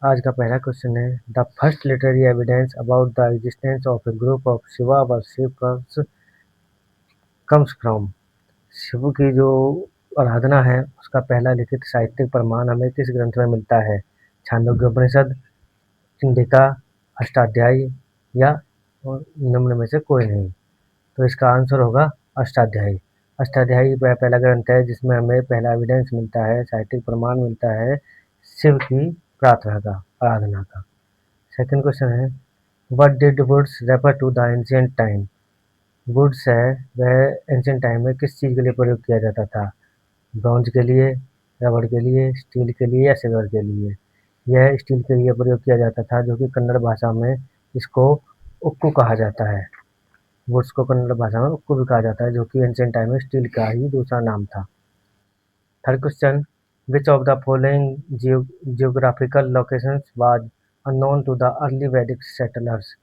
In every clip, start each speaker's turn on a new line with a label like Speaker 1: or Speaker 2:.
Speaker 1: आज का पहला क्वेश्चन है, the first literary evidence about the existence of a group of Shiva worship comes from. Shiv की जो आराधना है उसका पहला लिखित साहित्यिक प्रमाण हमें किस ग्रंथ में मिलता है? छांदोग्य उपनिषद, इंडिका, अष्टाध्यायी या निम्न में से कोई नहीं। तो इसका आंसर होगा अष्टाध्यायी। अष्टाध्यायी वह पहला ग्रंथ है जिसमें हमें पहला एविडेंस मिलता है, साहित्यिक प्रमाण मिलता है शिव की प्रार्थना का, आराधना का। सेकंड क्वेश्चन है, what did woods refer to the ancient time. Woods है वह एंशिएंट टाइम में किस चीज़ के लिए प्रयोग किया जाता था? ब्रॉन्ज के लिए, रबड़ के लिए, स्टील के लिए या सिल्वर के लिए? यह स्टील के लिए प्रयोग किया जाता था, जो कि कन्नड़ भाषा में इसको उक्कू कहा जाता है। वुड्स को कन्नड़ भाषा में उक्कू भी कहा जाता है, जो कि एंशिएंट टाइम में स्टील का ही दूसरा नाम था। Third question, which of the following geographical locations was unknown to the early Vedic settlers.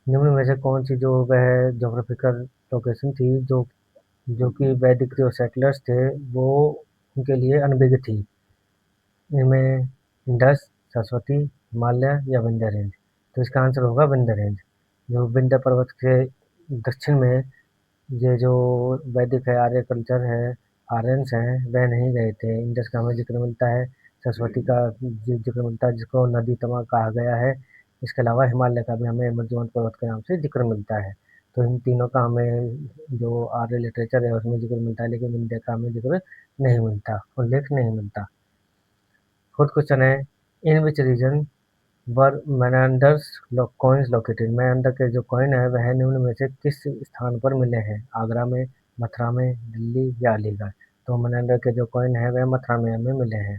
Speaker 1: निम्न में से कौन सी जो वह ज्योग्राफिकल लोकेशन थी जो कि वैदिक जो सेटलर्स थे वो उनके लिए अनभिज्ञ थी? इनमें इंडस, सरस्वती, हिमालय या विंध्य रेंज? तो इसका आंसर होगा विंध्य रेंज। जो विंध्य पर्वत के दक्षिण में ये जो वैदिक है, आर्य कल्चर है, आर्यंस हैं, वह नहीं गए थे। इंडस का हमें जिक्र मिलता है, सरस्वती का जिक्र मिलता है जिसको नदी तमा कहा गया है। इसके अलावा हिमालय का भी हमें मध्यमत पर्वत के नाम से जिक्र मिलता है। तो इन तीनों का हमें जो आर्य लिटरेचर है उसमें जिक्र मिलता है, लेकिन विंध्य का हमें जिक्र नहीं मिलता, उल्लेख नहीं मिलता। फोर्थ क्वेश्चन है, in which region were Menander's coins located. Menander के जो कॉइन है वह निम्न में से किस स्थान पर मिले हैं? आगरा में, मथुरा में, दिल्ली या अलीगढ़? तो मेनांडर के जो कॉइन है वह मथुरा में हमें मिले हैं।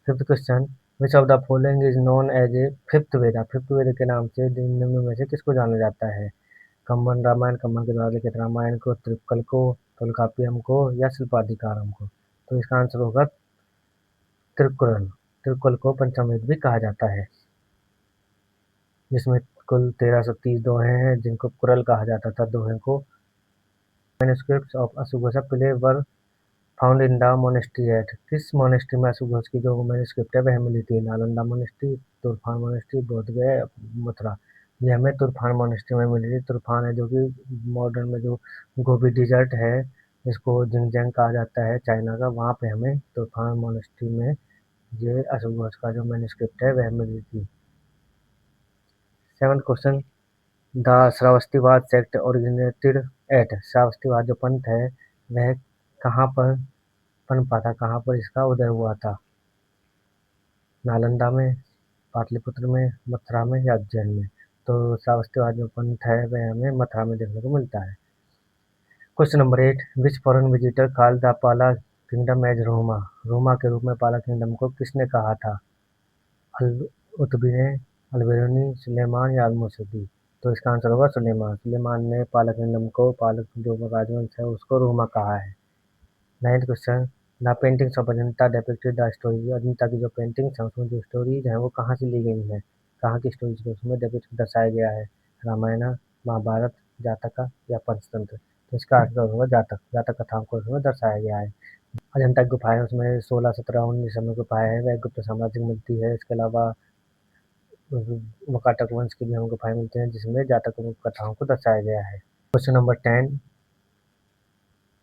Speaker 1: Fifth question, which of the following is known as a fifth Veda. Fifth वेद के नाम से निम्न में से किसको जाना जाता है? कंबन रामायण, कंबन के द्वारा लिखित रामायण को, त्रिपकल को, तोलकाप्पियम को या शिल्पाधिकारम को? तो इसका आंसर होगा त्रिकुरल। त्रिकुल को पंचमवेद भी कहा जाता है, जिसमें कुल 1330 दोहे हैं जिनको कुरल कहा जाता था दोहे को। मैन्युस्क्रिप्ट्स ऑफ अशोघोषा play were found in the monastery at. किस मोनेस्ट्री में अशोघोष की जो मैन्युस्क्रिप्ट है वह मिली थी? Nalanda monastery, Turfan monastery, Bodhgaya, Mathura? ये हमें तुरफान मोनेस्ट्री में मिली थी। तुरफान है जो कि मॉडर्न में जो गोबी डिजर्ट है जिसको जिनजियांग कहा जाता है चाइना का, वहाँ पे हमें तुरफान मोनेस्ट्री में ये अशोघोष का जो मैन्युस्क्रिप्ट है वह मिली थी। Seventh question, the Sarvastivada sect originated at. Sarvastivada जो पंथ है वह कहाँ पर पनपा था, कहाँ पर इसका उदय हुआ था? नालंदा में, पाटलिपुत्र में, मथुरा में या उज्जैन में? तो श्रावस्तिवाद जो पंथ है वह हमें मथुरा में देखने को मिलता है। Question number 8, which foreign visitor called the पाला किंगडम एज रोमा। रोमा के रूप में पाला किंगडम को किसने कहा था? उतबी ने, अल्बेरुनी, सुलेमान या अल्मोसदी? तो इसका आंसर होगा सुलेमान। सुलेमान ने पाला किंगडम को, पालक जो राजवंश है उसको रोमा कहा है। Ninth question, the paintings of Ajanta depicted the story. Ajanta की जो पेंटिंग्स हैं उसमें जो स्टोरीज हैं वो कहाँ से ली गई हैं? कहाँ की स्टोरीज को उसमें डिपिक्ट दर्शाया गया है? रामायण, महाभारत, जातका या पंचतंत्र? तो इसका आंसर होगा जातक। जातक कथाओं को उसमें दर्शाया गया है। अजंता की गुफाएं उसमें 16, 17, 19 समय गुफाएं हैं, वह गुप्त साम्राज्य में मिलती है। इसके अलावा वाकाटक वंश की भी हमें गुफाएं मिलती हैं जिसमें जातक कथाओं को दर्शाया गया है। Question number 10,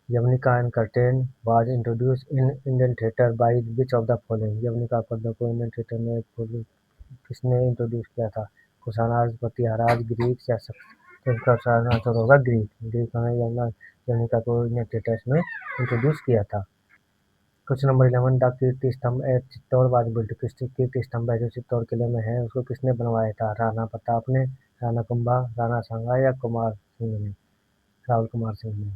Speaker 1: yavanika and curtain was introduced in Indian theatre by which of the following. यवनिका पर्दों को इंडियन थिएटर में किसने इंट्रोड्यूस किया था? कुशाणाज, प्रतिहाराज, ग्रीक या तो इसका आंसर होगा ग्रीक। ग्रीक ने यवनिका को इंडियन थिएटर्स में इंट्रोड्यूस किया था। क्वेश्चन नंबर 11, द कीर्ति स्तंभ एट चित्तौड़ वाज बिल्ट। किस कीर्ति स्तंभ है जो चित्तौड़ किले में है उसको किसने बनवाया था? राणा प्रताप ने, राणा कुंभा, राणा सांगा या कुमार सिंह ने, राहुल कुमार सिंह ने?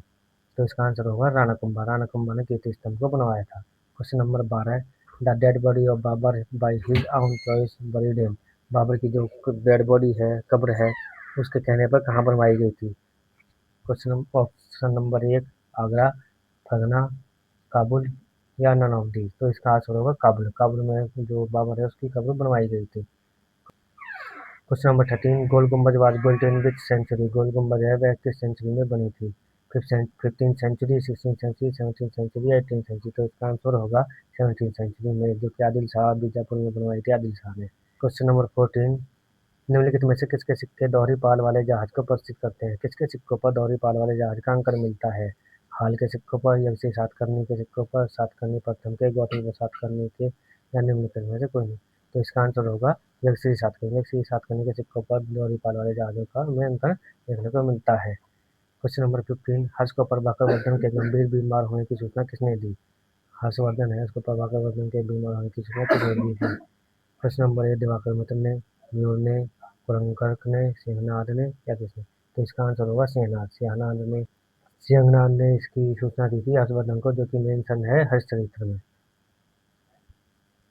Speaker 1: तो इसका आंसर होगा राणा कुंभा। राणा कुंभा ने कीर्ति स्तंभ को बनवाया था। Question number 12, the dead body of Babur by his own choice buried in. Babur की जो डेड बॉडी है, कब्र है, उसके कहने पर कहाँ बनवाई गई थी? ऑप्शन नंबर 1 आगरा, फगना, काबुल या नन ऑफ दी? तो इसका आंसर होगा काबुल। काबुल में जो बाबर है उसकी कब्र बनवाई गई थी। Question number 13, Gol Gumbaz was built in which century. Gol Gumbaz है वह किस सेंचुरी में बनी थी? 15th century, 16th century, 17th century या 18th सेंचुरी? तो इसका आंसर होगा 17th सेंचुरी में, जो कि आदिल शाह बीजापुर में बनवाई थी आदिल शाह ने। क्वेश्चन नंबर 14, निम्नलिखित में से किसके सिक्के दोहरी पाल वाले जहाज को प्रदर्शित करते हैं? किसके सिक्कों पर दोहरी पाल वाले जहाज का अंकन मिलता है? हाल के सिक्कों पर, यवसी सातकर्णी के सिक्कों पर, सातकर्णी प्रथम के, गौतम बुद्ध सातकर्णी के, या निम्नलिखित में से कोई नहीं। तो इसका आंसर होगा यवसी सातकर्णी। यवसी सातकर्णी के सिक्कों पर दोहरी पाल वाले जहाजों का में अंकन देखने को मिलता है। क्वेश्चन नंबर 15, हर्ष को प्रभाकर वर्धन के गंभीर बीमार होने की सूचना किसने दी? हर्षवर्धन है, उसको प्रभाकर वर्धन के बीमार होने की सूचना किसने दी थी? प्रश्न नंबर 1, दिवाकर मित्र ने, न्यूर ने, कुरंकर्क ने, सिंहनाद ने, या किसने? तो इसका आंसर होगा सिंहनाद। सिंहनाद ने इसकी सूचना दी थी हर्षवर्धन को, जो कि मेंशन है हर्षचरित्र में।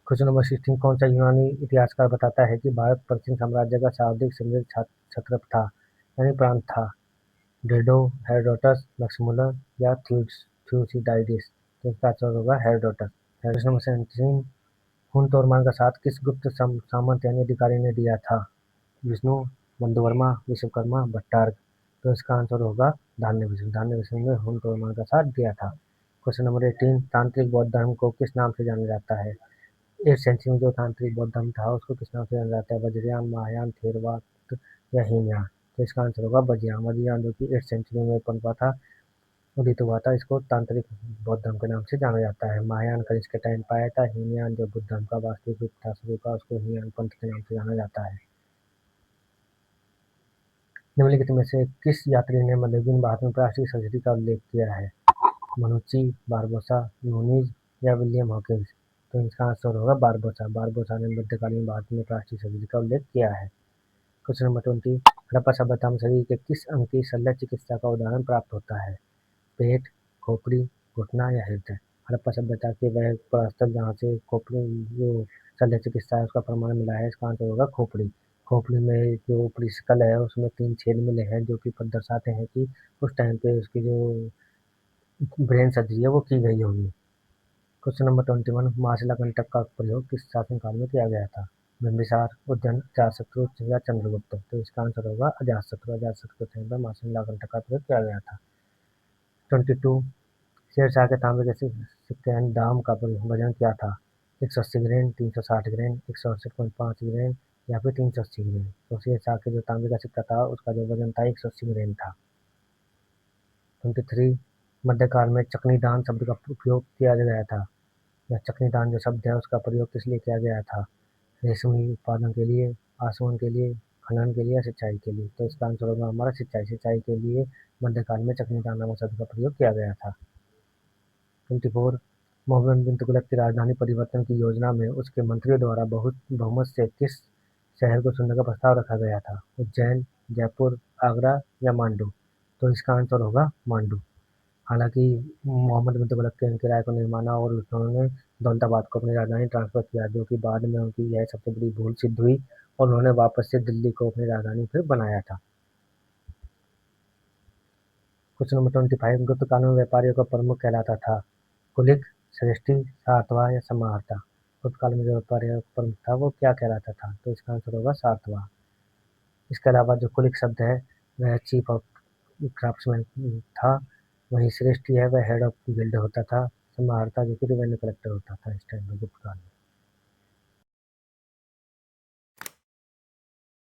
Speaker 1: क्वेश्चन नंबर 16, कौन सा यूनानी इतिहासकार बताता है कि भारत प्राचीन साम्राज्य का सर्वाधिक समृद्ध क्षत्रप था यानी प्रांत था? ड्रेडो, हेरोडोटस, मैक्समुलर, या थ्यूसिडाइडिस? तो इसका आंसर होगा हेरोडोटस। क्वेश्चन नंबर 17, हुन तोरमान का साथ किस गुप्त सामंत यानी अधिकारी ने दिया था? विष्णु, बंधुवर्मा, विश्वकर्मा, भट्टार्क? तो इसका आंसर होगा धान्यविष्णु ने हुन तोरमान का साथ दिया था। क्वेश्चन नंबर 18, तांत्रिक बौद्ध धर्म को किस नाम से जाना जाता है? 8th सेंचुरी में जो तांत्रिक बौद्ध धर्म था उसको किस नाम से जाना जाता है? वज्रयान, महायान, थेरवाद, या हीनयान? तो इसका आंसर होगा वज्रयान, जो कि 8th सेंचुरी में पनपा था, उदित हुआ था। इसको तांत्रिक बौद्ध धर्म के नाम से जाना जाता है। महायान कनिष्क के टाइम पाया था। हीनयान जो बुद्ध धर्म का वास्तविक रूप था शुरू का, उसको हीनयान पंथ के नाम से जाना जाता है। निम्नलिखित में से किस यात्री ने मध्ययुगीन भारत में प्लास्टिक सर्जरी का उल्लेख किया है? मनुची, बारबोसा, नूनीज, या विलियम हॉकिंस? तो इसका आंसर होगा बारबोसा ने मध्यकालीन भारत में प्लास्टिक सर्जरी का उल्लेख किया है। क्वेश्चन नंबर 20, हड़प्पा सभ्यता में शरीर के किस अंग की शल्य चिकित्सा का उदाहरण प्राप्त होता है? पेट, खोपड़ी, घुटना, या हृदय? हड़प्पा सभ्यता के वह पुरास्थल जहाँ से खोपड़ी जो शल्य चिकित्सा है उसका प्रमाण मिला है, इसका आंसर होगा खोपड़ी। खोपड़ी में जो ऊपरी स्कल है उसमें 3 छेद मिले हैं, जो कि दर्शाते हैं कि उस टाइम पे उसकी जो ब्रेन सर्जरी है वो की गई होगी। क्वेश्चन नंबर 21, मार्शल कंटक का प्रयोग किस शासनकाल में किया गया था? बिंबिसार, उदयन, अजातशत्रु, या चंद्रगुप्त? तो इसका आंसर होगा अजातशत्रु के टाइम पर मार्शल कंटक का प्रयोग किया गया था। 22, शेरशाह के तांबे के सिक्के यानी दाम का वजन क्या था? 180 ग्रेन, 360 ग्रेन, 168.5 ग्रेन, या फिर 380 ग्रेन? तो शेरशाह के जो तांबे का सिक्का था उसका जो वजन था 180 ग्रेन था। 23, मध्यकाल में चकनी दान शब्द का उपयोग किया गया था, या चकनी दान जो शब्द है उसका प्रयोग किस लिए किया गया था? रेशमी उत्पादन के लिए, आसवन के लिए, खनन के लिए, या सिंचाई के लिए? तो इसका आंसर होगा हमारा सिंचाई के लिए मध्यकाल में चकनी दान नामक शब्द का प्रयोग किया गया था। 24, मोहम्मद बिन तुगलक की राजधानी परिवर्तन की योजना में उसके मंत्रियों द्वारा बहुमत से किस शहर को चुनने का प्रस्ताव रखा गया था? उज्जैन, जयपुर, आगरा, या मांडू? तो इसका आंसर होगा मांडू। हालांकि मोहम्मद बिन तुगलक के इनके राय को नहीं माना और उन्होंने दौलताबाद को अपनी राजधानी ट्रांसफर किया, जो कि बाद में उनकी यह सबसे बड़ी भूल सिद्ध हुई और उन्होंने वापस से दिल्ली को अपनी राजधानी फिर बनाया था। क्वेश्चन नंबर 25, गुप्त काल में व्यापारियों का प्रमुख कहलाता था? कुलिक, श्रेष्ठी, सातवां, या समाहर्ता? गुप्त काल में जो व्यापारियों का प्रमुख था वो क्या कहलाता था? तो इसका आंसर होगा सातवां। इसके अलावा जो कुलिक शब्द है वह चीफ ऑफ क्राफ्ट्समैन था, वहीं श्रेष्ठी है वह हेड ऑफ गिल्ड होता था, समाहर्ता जो कि रेवेन्यू कलेक्टर होता था इस टाइम में गुप्त काल में।